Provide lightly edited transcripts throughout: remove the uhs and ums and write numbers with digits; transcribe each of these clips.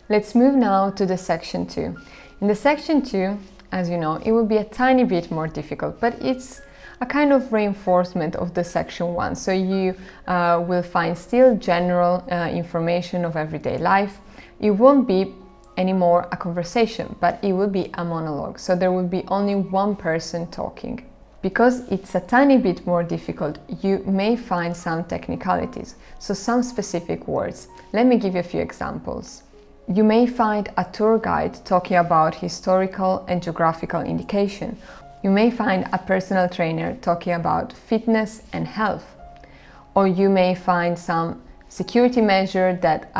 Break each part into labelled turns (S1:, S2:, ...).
S1: Let's move now to the section 2. In the section 2, as you know, it will be a tiny bit more difficult, but it's a kind of reinforcement of the section 1. So you will find still general information of everyday life. It won't be anymore a conversation, but it will be a monologue. So there will be only one person talking. Because it's a tiny bit more difficult, you may find some technicalities, so some specific words. Let me give you a few examples. You may find a tour guide talking about historical and geographical indication. You may find a personal trainer talking about fitness and health. Or you may find some security measure that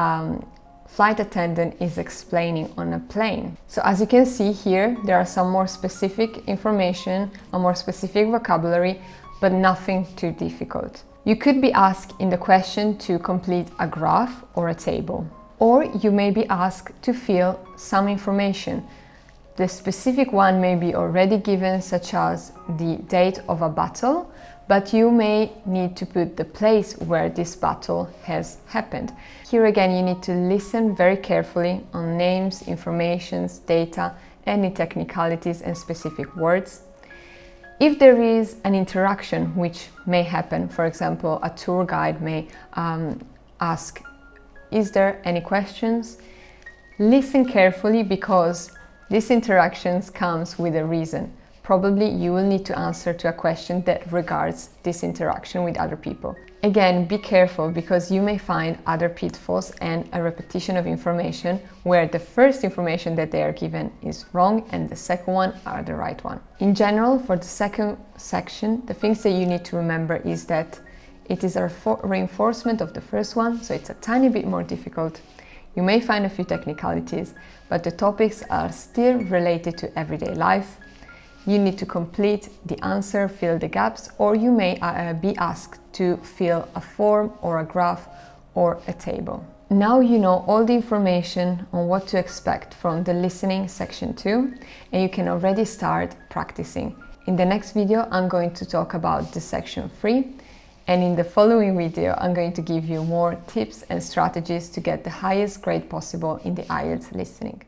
S1: flight attendant is explaining on a plane. So as you can see here, there are some more specific information, a more specific vocabulary, but nothing too difficult. You could be asked in the question to complete a graph or a table. Or you may be asked to fill some information. The specific one may be already given, such as the date of a battle, but you may need to put the place where this battle has happened. Here again, you need to listen very carefully on names, informations, data, any technicalities and specific words. If there is an interaction which may happen, for example, a tour guide may ask, "Is there any questions?" Listen carefully, because this interactions comes with a reason. Probably you will need to answer to a question that regards this interaction with other people. Again, be careful, because you may find other pitfalls and a repetition of information where the first information that they are given is wrong and the second one are the right one. In general, for the second section, the things that you need to remember is that it is a reinforcement of the first one, so it's a tiny bit more difficult. You may find a few technicalities, but the topics are still related to everyday life. You need to complete the answer, fill the gaps, or you may be asked to fill a form or a graph or a table. Now you know all the information on what to expect from the listening section 2, and you can already start practicing. In the next video, I'm going to talk about the section 3, and in the following video, I'm going to give you more tips and strategies to get the highest grade possible in the IELTS listening.